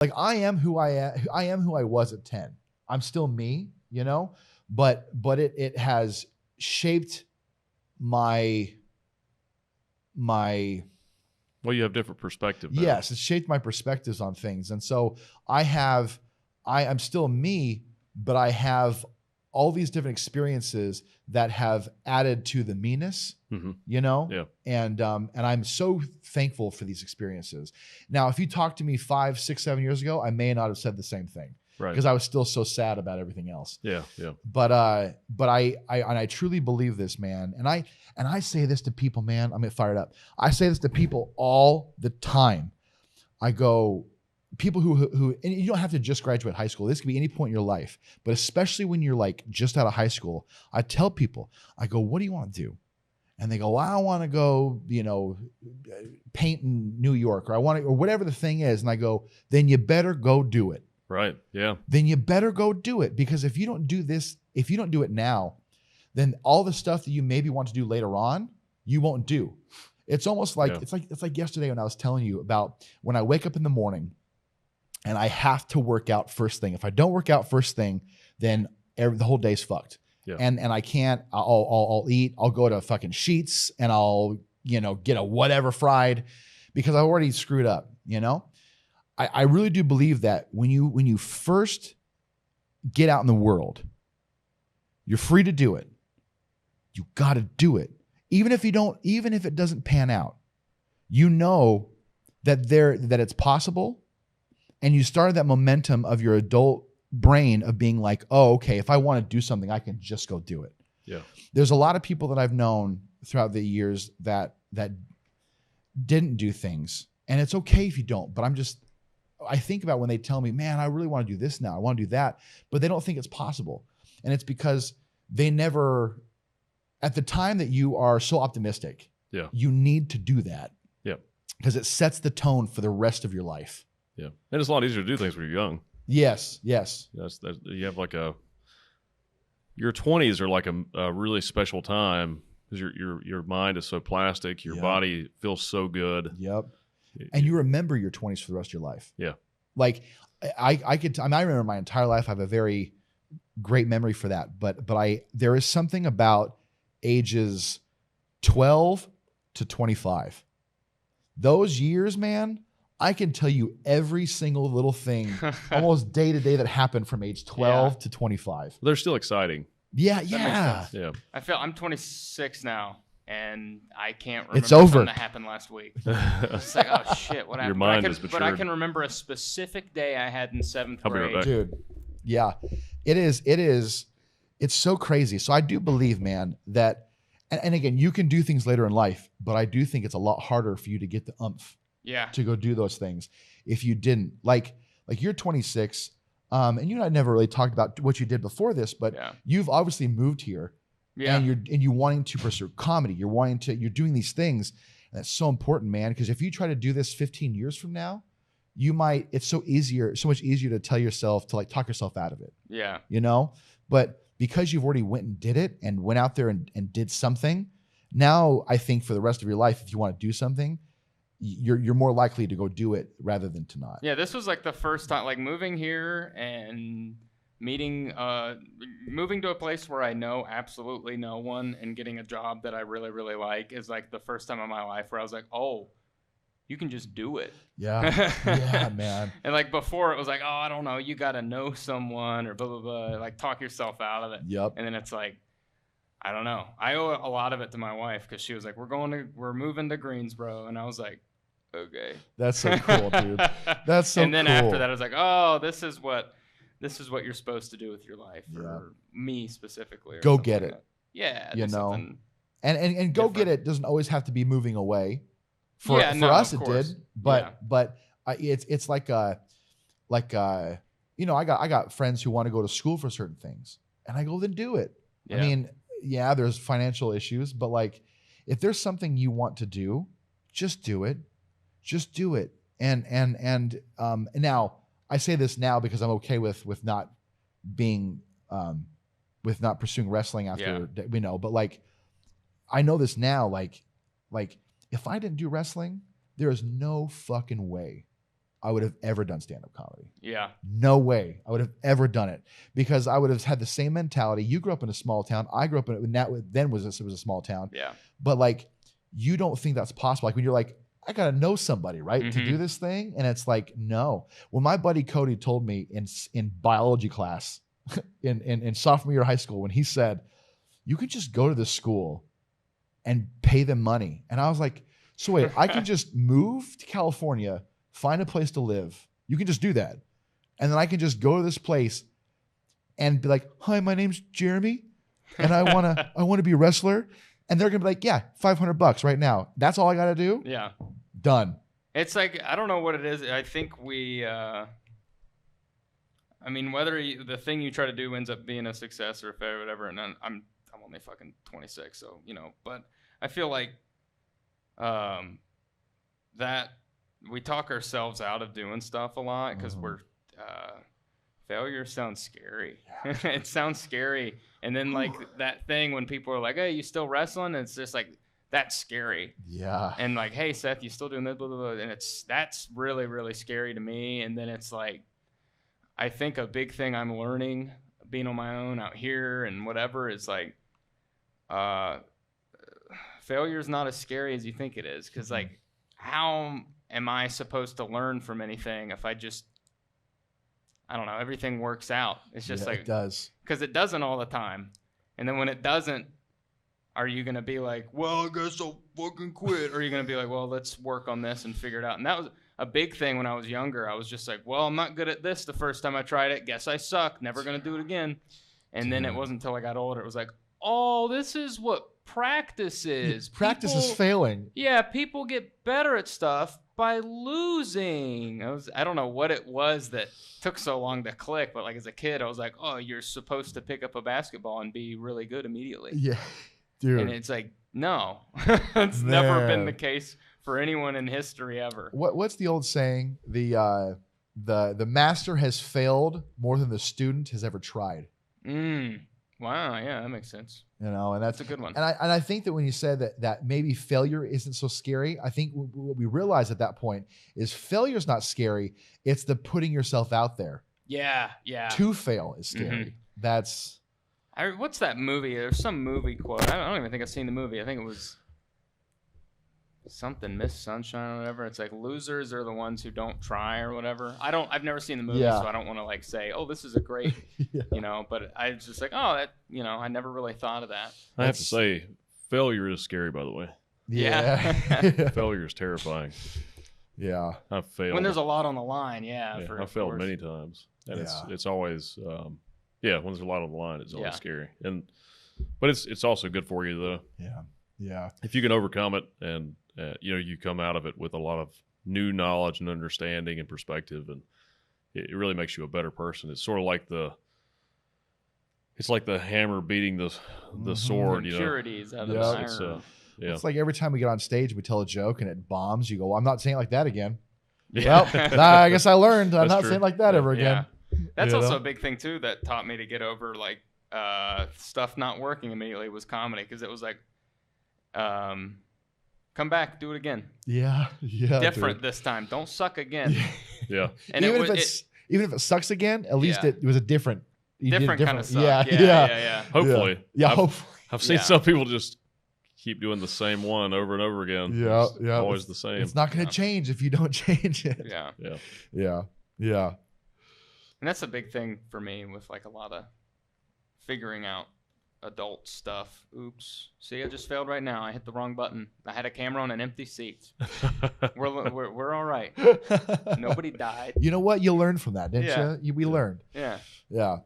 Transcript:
Like I am who I am. I am who I was at 10. I'm still me, you know, but it has shaped my Well, you have different perspective now. yes, it's shaped my perspectives on things. And so I'm still me, but I have all these different experiences that have added to the meanness, you know? Yeah. And I'm so thankful for these experiences. Now, if you talked to me 5, 6, 7 years ago, I may not have said the same thing. Right. Because I was still so sad about everything else. Yeah, yeah. But I truly believe this, man. And I say this to people, man. I'm fired up. I say this to people all the time. I go, people who and you don't have to just graduate high school. This could be any point in your life, but especially when you're like just out of high school. I tell people, I go, what do you want to do? And they go, well, I want to go, you know, paint in New York, or I want to, or whatever the thing is. And I go, then you better go do it. Right. Yeah. Then you better go do it, because if you don't do this, if you don't do it now, then all the stuff that you maybe want to do later on, you won't do. It's almost like, it's like yesterday when I was telling you about when I wake up in the morning and I have to work out first thing. If I don't work out first thing, then the whole day's fucked. Yeah. And I can't, I'll eat, I'll go to fucking Sheets and I'll, you know, get a whatever fried because I've already screwed up, you know? I really do believe that when you first get out in the world, you're free to do it. You got to do it. Even if it doesn't pan out, you know that it's possible, and you started that momentum of your adult brain of being like, oh, okay, if I want to do something, I can just go do it. Yeah. There's a lot of people that I've known throughout the years that didn't do things, and it's okay if you don't, but I think about when they tell me, man, I really want to do this now. I want to do that. But they don't think it's possible. And it's because they never, at the time that you are so optimistic, you need to do that. Yeah. Because it sets the tone for the rest of your life. Yeah. And it's a lot easier to do things when you're young. Yes. Yes. You have like your 20s are like a really special time because your mind is so plastic. Your body feels so good. Yep. And you remember your 20s for the rest of your life. Yeah. Like I remember my entire life. I have a very great memory for that. But there is something about ages 12 to 25. Those years, man, I can tell you every single little thing almost day to day that happened from age 12 to 25. They're still exciting. Yeah. Yeah. Yeah. I'm 26 now. And I can't remember it's over. something that happened last week. It's like, oh shit, what happened? Your mind is matured. But I can remember a specific day I had in 7th grade. Right, dude. Yeah, it is. It's so crazy. So I do believe, man, that, and again, you can do things later in life, but I do think it's a lot harder for you to get the oomph to go do those things if you didn't. Like you're 26, and you and I never really talked about what you did before this, but you've obviously moved here. Yeah. And you're wanting to pursue comedy. You're doing these things. And that's so important, man. Because if you try to do this 15 years from now, it's so much easier to tell yourself to like talk yourself out of it. Yeah. You know? But because you've already went and did it and went out there and did something, now I think for the rest of your life, if you want to do something, you're more likely to go do it rather than to not. Yeah, this was like the first time, like moving here and moving to a place where I know absolutely no one and getting a job that I really, really like is like the first time in my life where I was like, oh, you can just do it. Yeah. Yeah, man. And like before it was like, oh, I don't know, you got to know someone or blah, blah, blah, like talk yourself out of it. Yep. And then it's like, I don't know. I owe a lot of it to my wife because she was like, we're moving to Greensboro. And I was like, okay. That's so cool, dude. That's so cool. And then after that, I was like, oh, this is what you're supposed to do with your life, or me specifically. Go get it. Like yeah. You know, and go get it doesn't always have to be moving away. For us, it did. But it's like you know, I got friends who want to go to school for certain things, and I go, then do it. Yeah. I mean, yeah, there's financial issues, but like, if there's something you want to do, just do it. Just do it. And now I say this now because I'm okay with not being, with not pursuing wrestling after, you know, but like, I know this now, like if I didn't do wrestling, there is no fucking way I would have ever done stand-up comedy. Yeah. No way I would have ever done it, because I would have had the same mentality. You grew up in a small town. I grew up in it was a small town. Yeah. But like, you don't think that's possible. Like when you're like, I got to know somebody, right? To do this thing. And it's like, no. When my buddy Cody told me in biology class in sophomore year of high school, when he said, you could just go to this school and pay them money. And I was like, so wait, I can just move to California, find a place to live. You can just do that. And then I can just go to this place and be like, hi, my name's Jeremy. And I want to be a wrestler. And they're going to be like, yeah, $500 right now. That's all I got to do. Yeah. Done. It's like, I don't know what it is. I think whether the thing you try to do ends up being a success or a failure or whatever. And I'm only fucking 26. So, but I feel like, that we talk ourselves out of doing stuff a lot because failure sounds scary. It sounds scary. And then like that thing when people are like, hey, you still wrestling? And it's just like, that's scary. Yeah. And like, hey, Seth, you still doing this, blah, blah, blah. And that's really, really scary to me. And then it's like, I think a big thing I'm learning being on my own out here and whatever is like, failure is not as scary as you think it is. Because like, how am I supposed to learn from anything if I don't know, everything works out. It's just like, it does. Because it doesn't all the time. And then when it doesn't, are you going to be like, well, I guess I'll fucking quit? Or are you going to be like, well, let's work on this and figure it out? And that was a big thing when I was younger. I was just like, well, I'm not good at this the first time I tried it. Guess I suck. Never going to do it again. And then it wasn't until I got older. It was like, oh, this is what practice is. Practice is failing. Yeah, people get better at stuff by losing. I don't know what it was that took so long to click, but like as a kid, I was like, oh, you're supposed to pick up a basketball and be really good immediately. Yeah, dude. And it's like, no, it's never been the case for anyone in history ever. What's the old saying? The master has failed more than the student has ever tried. Wow, yeah, that makes sense. And that's a good one. And I think that when you said that maybe failure isn't so scary, I think what we realize at that point is failure's not scary. It's the putting yourself out there. Yeah. To fail is scary. That's. What's that movie? There's some movie quote. I don't even think I've seen the movie. I think it was something Miss Sunshine or whatever. It's like losers are the ones who don't try or whatever. I've never seen the movie, so I don't want to like say, oh, this is a great, but I was just like, oh, that, I never really thought of that. I have to say, failure is scary, by the way. Yeah. Failure is terrifying. Yeah. I've failed. When there's a lot on the line, I've failed many times. And it's always, when there's a lot on the line, it's always scary. But it's also good for you, though. Yeah. Yeah. If you can overcome it and, you come out of it with a lot of new knowledge and understanding and perspective, and it really makes you a better person. It's sort of like it's like the hammer beating the sword, Impurities out of the iron. It's like every time we get on stage, we tell a joke and it bombs. You go, well, I'm not saying it like that again. Yeah. Well, I guess I learned. I'm not saying like that ever again. That's also a big thing too that taught me to get over like stuff not working immediately was comedy, because it was like, come back, do it again. Yeah. Different this time. Don't suck again. Yeah. And even if it sucks again, at least it was a different kind of suck. Yeah. Hopefully. Yeah. Hopefully. I've seen some people just keep doing the same one over and over again. Yeah. It's always the same. It's not going to change if you don't change it. Yeah. Yeah. And that's a big thing for me with like a lot of figuring out adult stuff. Oops. See, I just failed right now. I hit the wrong button. I had a camera on an empty seat. We're all right. Nobody died. You know what? You learned from that, didn't you? We learned. Yeah. Yeah.